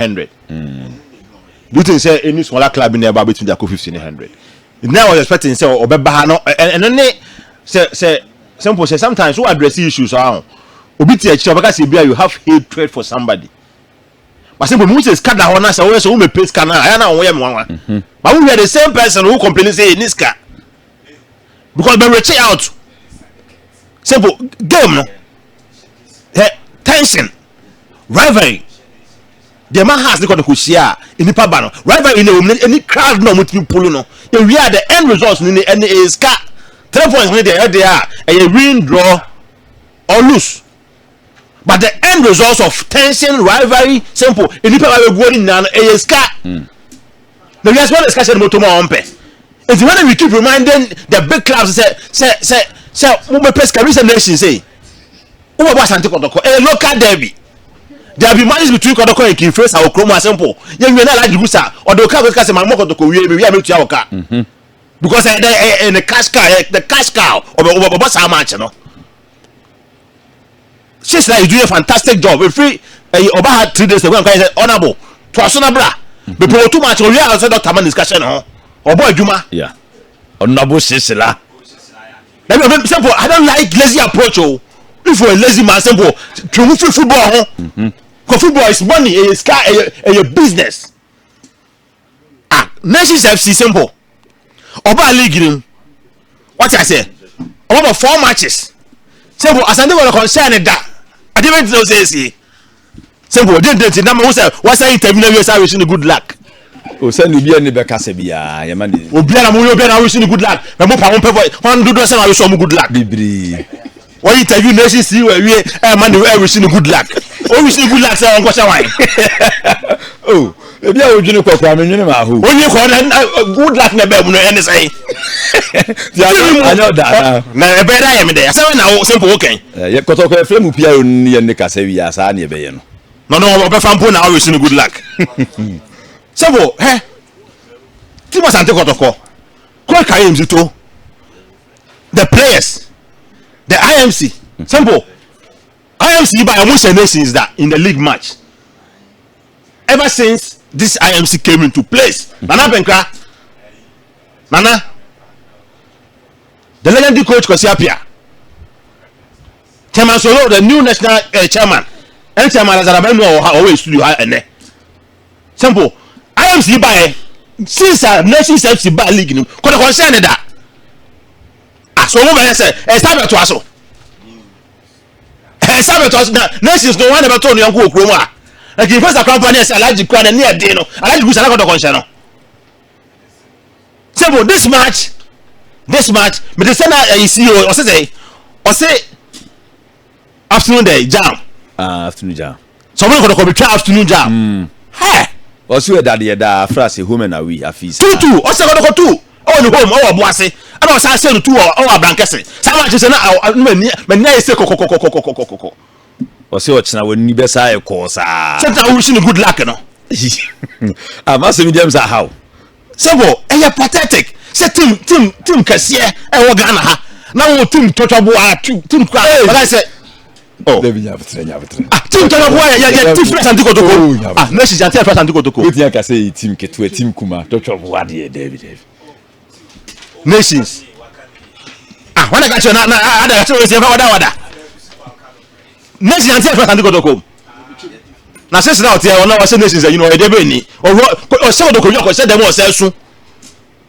100. Do you think say any smaller club in there about between 50 and 100? Now I was expecting say Obeba no and then say simple say sometimes who address issues around obiti echi because you have hatred for somebody. But simple we say scatter honor say we me pay scanner I na won me wan. But we are the same person who complain say niska. Because they reach out. Simple game no. Tension, rivalry. The man has the Kotoko in the pabano. Rivalry in any crowd no much people no. We are the end results in the end is 3 points when they are a win, draw or lose. But the end results of tension, rivalry, simple. In the pabano we go in now is car. The last one is catching motor on pe. It's when we keep reminding the big clubs say we press recent nations say. Who was Asante Kotoko? A local derby. There will be matches between Kotoko and Kinfresh or Chroma simple. You will not like the Busa or the car because my Kotoko we are to our car. Because the cash cow of Bossa match, you know. She's like doing a fantastic job. If we Oba had 3 days ago, I said honorable to Asunabra. Before too much, we are also Dr. Man discussion, or boy Juma. Yeah. Honorable Sisila. Simple. I don't like lazy approach. If you're a lazy man, simple, to move football, because football is money, it's a business. Nations FC simple. Oba league, what I say, about 4 matches. Simple, as I never concern that. I didn't know say simple. Didn't number what's I interview you wishing good luck. O send you be any beka se bia ya man. Obiara mo obiara wishing good luck. Na mo pa mo pay one do say I wish you good luck. Bibri. When you interview nations see where we man we wishing good luck. O wishing good luck say on go wine. Oh, e bia o dwene kwakwa me nwene ma ho. Onye ko na good luck na be mu no ene say. I know that. Na e be da yem dey. Say na simple okay. Ye Kotoko e frame pia o ni ye ne ka se wi asa na e be ye no. No be fampo na wishing good luck. Simple, Team Asante Kotoko. Call Karim Zito. The players, the IMC. Simple. IMC by almost nations that in the league match. Ever since this IMC came into place, Nana Benkra, Nana, the legendary coach Kosiapia, Chairman Solo, the new national chairman, and Chairman Azarabeno always studio and simple. IMC by since nations FC by league no could concern that. So woman say establish to us. Establish to us nations no one ever told you go kroma. Like if first a company say allergic kwan na near dey no allergic go say na concern no. Simple this match me dey say na CEO or say afternoon day jam. Afternoon jam. Someone could try afternoon jam. Hey. Also that the phrase home and away afis 2-2 o se go 2 o ni home o boase ana o sa se no 2 o abrankese sa ma chese na me na se kokokokokokokoko o se o china woni be sa e ko sa se ta wish ni good luck no am aso mi dem sa how simple e pathetic se team kase e wo Ghana ha na wo team totobo a team kwa but I say oh, David, you have to team Kotoko, yeah, different Asante Kotoko. Next is Asante Kotoko. What you can say, team Ketu, team Kuma, Doctor Wadi, David. Nations. When I got you, I got you. Wada. Next is Asante Kotoko. Now, since now, I know what nations are. You know, a debate or some of the Korean said them all soon.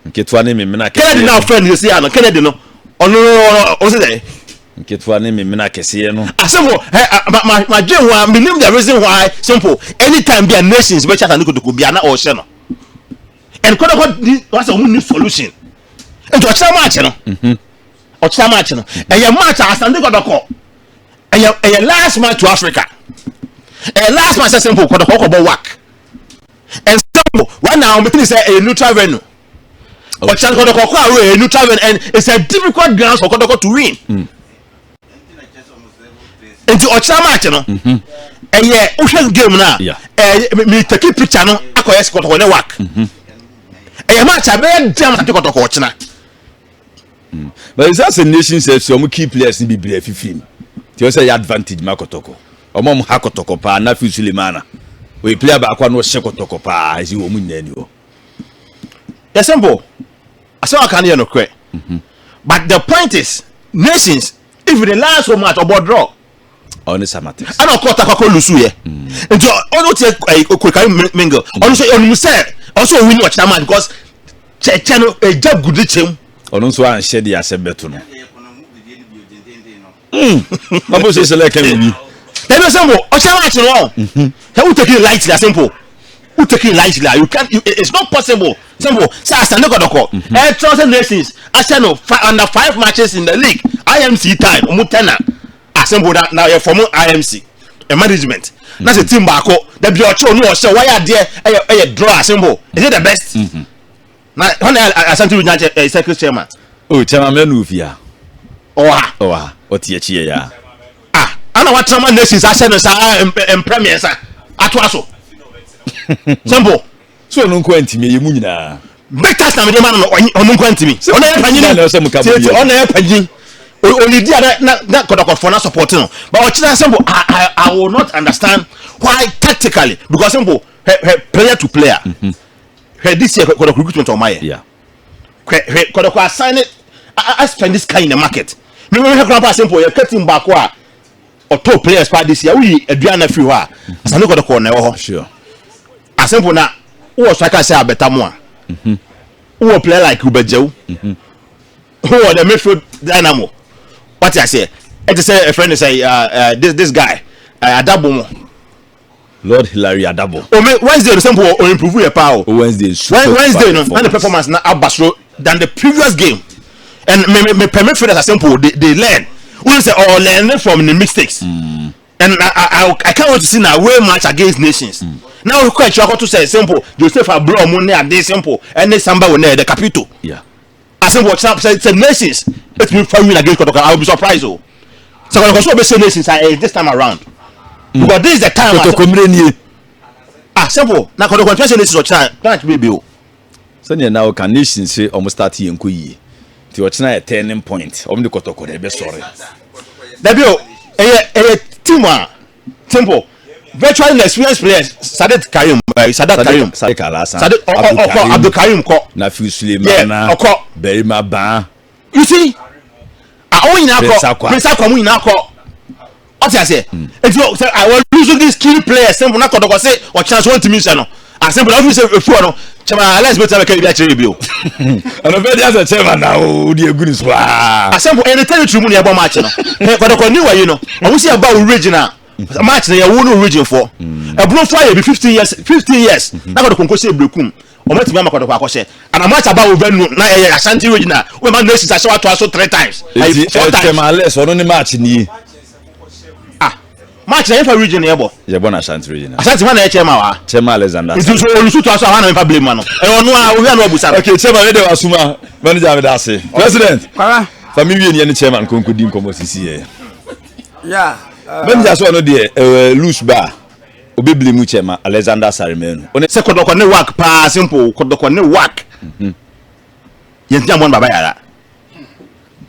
Ketuani, me, Kennedy now friend, you see, Kennedy no. Oh no, what's it? Ketuani me na kese no simple my dream one believe the reason why simple anytime be a nations be chat and Kotoko be na or share no and Kotoko what's a new solution and to match no or match no and your match Asante Kotoko and your last match to Africa and last match simple Kotoko go work and simple right now me think say a neutral venue or Asante Kotoko a neutral venue and it's a difficult ground for Kotoko to win. Into Ocha match no and yeah o game na me take picture no akoye Kotoko ne work and match be jam Asante Kotoko ochina but it's as a nation says so key players be brave 15 you say advantage ma Kotoko omo ha Kotoko pa na fi Sulemana we play back one was Kotoko pa is you woman. It's simple. I saw I can hear no correct. But the point is, nations, if they learn so much about draw, on the Samatics. I don't Kotoko Lusuye. And so, all the quick mingle. Also, we watch that man because channel a job good him. On also, I said, yes, a better. I was just like me. There is simple. I shall watch it all. Can we take it lightly? Simple. Who take it lightly? You can't. It's not possible. Simple. Say asantekotoko. Trust nations. I said no. Under 5 matches in the league. IMC time. Umutena. Simple that now you're from IMC. A management. That's a team back. The Biocho no. So why are there? A draw. Simple. Is it the best? Now when Asante a secretary chairman. Oh, chairman Menuvia. Oh. What ye ya? I know what some nations are saying in premiers. Atwaso. Simple. So no kwenti me yemunyina. Better than the man on kwenti me. On air panyin. On air panyin. Only dia na Kotoko for not supporting. But simple I will not understand why tactically because simple player to player. This year Kotoko recruitment on my yeah. Kotoko assign it I spend this kind in the market. Me grandpa simple you cutting back or top players part this year we aduana free wa asane Kotoko na ho sure asimple na who striker say better more who play like Ubejew who the midfield dynamo what I say it is a friend say this guy Adabo Lord Hilary Adabo Wednesday the simple or improve your power Wednesday no and the performance now abasro than the previous game and me permit for that simple they learn we say or learn from the mistakes and I can't wait to see now way match against nations now we quite sure to say simple Joseph Abro money at this simple and then somebody will the capital yeah as simple say nations let me fight win against Kotoko I will be surprised so Kotoko be say nations this time around because this is the time simple now Kotoko say nations or chance can't be bill so now can nations say almost start here nkoyi ti ochina a turning point the Kotoko dey be sorry the bill team simple virtually experienced players Sadat Karim Abdul Karim ko na fi Suleiman Berima Ba you see I what I say if you say I was losing these key players simple na Kotoko say or chance want to miss no and simple if you say before no chama let's better make it be bill and obedi as a chairman now the good is wa simple anytime you money about match no Kotoko new you know I will see about original match na you no region for e bro fire be 15 years na Kotoko say brekum o mati me Kotoko akose and a match about Ovenu na Asante regional we man nations say what so 3 times 4 times chairman less ono ni match ni match na for region yebo na Asante regional Asante man na chairman Alexander it is so you to aso one na blame man no e ono a we na obusa okay chairman we dey asuma manager we da say president family ni chairman konkodi nkomo sisi yeah when just one dey loose bar obebli mu chairman Alexander Sarimenu one say Kotoko ne work pa simple Kotoko ne work yen jam one baba yara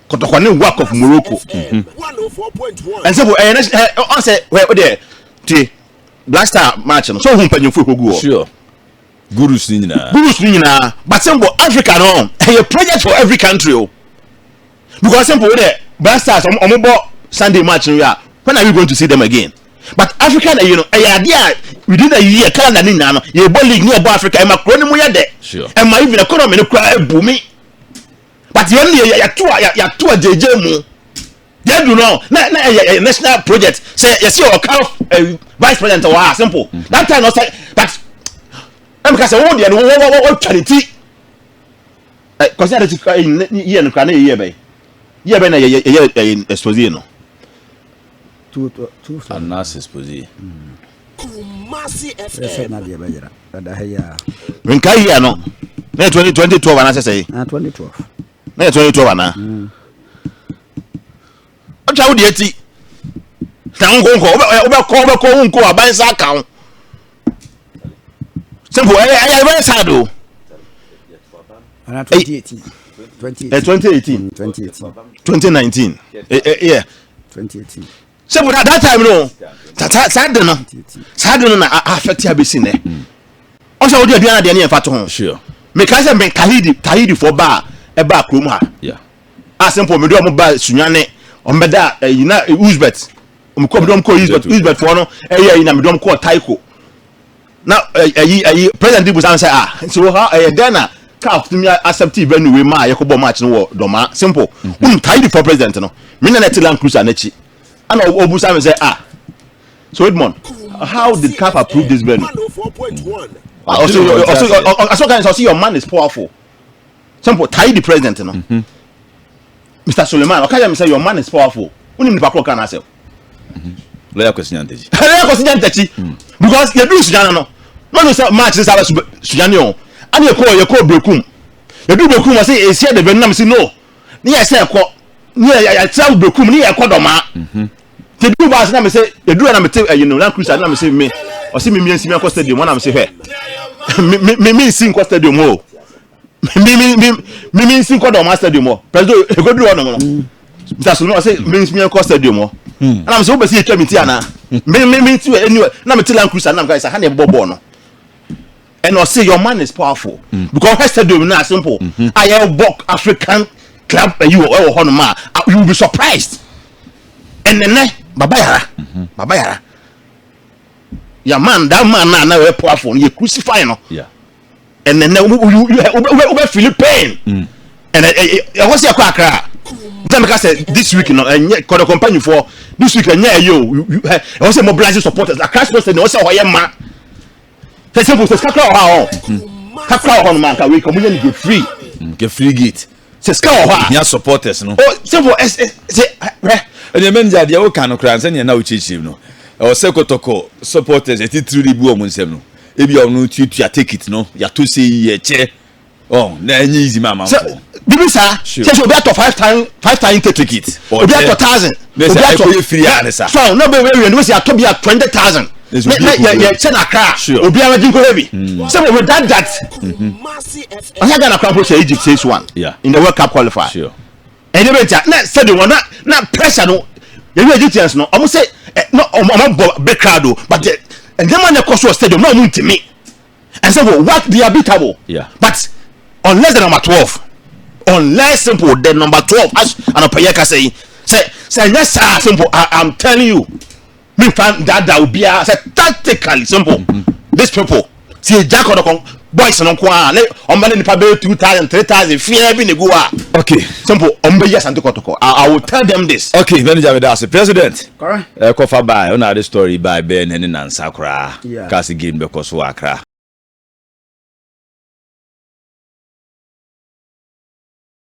Kotoko ne work of Morocco 104.1 and simple on say where there ti blackstar match no so hu panyefo kogu sure gurus ni nyina but simple Africa no a project for every country because simple there blackstars omobo Sunday match no when are we going to see them again but Africa you know within a year Canada ni na no ye ball league ni about Africa e makroni mu ye de sure e ma even economy no kra ebumi but you only ya to jeje mu they do know na national project say you see our vice president wa simple that time no say but am ka say won dey no charity consider it year no kra na year be na ye expose no Analysispreview Kumasi FM na dia bajira da haya nka year no na 2012 ana say 2012 na 2012 ana acha wo de ti tan ko nko abansa account simple I very sad o 2018 2019 yeah 2018 So but at that time no. Sad no na affect ya be sin eh. Also what you do na de na fa to ho. Sure. Me can say me Tahidi for bar e ba krom ha. Yeah. As simple me do am ba sunwane o mbeda na Uzbek. O ko do am ko Uzbek for no e na me do am ko Taiko. Now president Ibu say so how Ghana CAF to me accept even we ma yakobo match no doma simple. Tahidi for president no. Me na Land Cruiser na chi. And Obu Sam say so Edmond, how did CAF approve this venue? Also your man is powerful. Simple, tie the president, you know. Mr. Suleiman, okay, I say your man is powerful. Who need to back can answer? Lawyer question Techi. Lawyer question Techi. Because you do Sujana no. No say match this hour Sujana. And you call Brekum. You do Brekum I say is here the Vietnam say no. Ni I say I tell Brekum ni I call Doma. Te do ba say na me say you do na me tell you know Land Cruiser na me say me. O say me nsi me stadium one na me say he. Me sin ko stadium o. Me sin ko do ma stadium o. President e go do one no. Mr. Sunu say me ko stadium o. And am say we be see me ana. Me ti anyway na me tell Land Cruiser na me say ha na bobo no. And I say your man is powerful because her stadium na simple. I have book African club you will be surprised. And then baba yara. Your man, that man now very powerful. You crucify no. Yeah. And then you feel pain. And what's your crack? Then say this week no and Kotoko company for this week and I was mobilizing supporters. I can't say no say why man. Say simple say kakra ha on man ka we come get free. Get free gate. Say ska ha. Your supporters no. Oh simple say and you menja dia o kan no kran say na o chichi no. O say Kotoko supporters e titiri bu o mu nsem no. E bi o no tutu take it no. Ya to say ye che. Oh, na enyi easy mama. Bibi sa say so be at 5 times take it. Obi at 1,000. Obi at free answer. So no be we say at be at 20,000. Yeah, check na crack. Obi amagin ko heavy. So with that I got a crowd say Egypt says one. Yeah. In the World Cup qualifier. Sure. And na said the one na pressure no. You Egyptians no. I'm say no big crowd but and them man cost stadium no mun to me. And so what they are beatable. Yeah. But unless the number 12 unless simple the number 12 as an opayeka say yes simple I'm telling you me find that will be say tactically simple these people see Jack on the boys no kwa on man in pay 2,000 3,000 fear be go okay simple on be yes Asantekotoko I will tell them this okay when you have the president correct kofa by on the story by Ben and Nansakra yeah kasi game because Wakra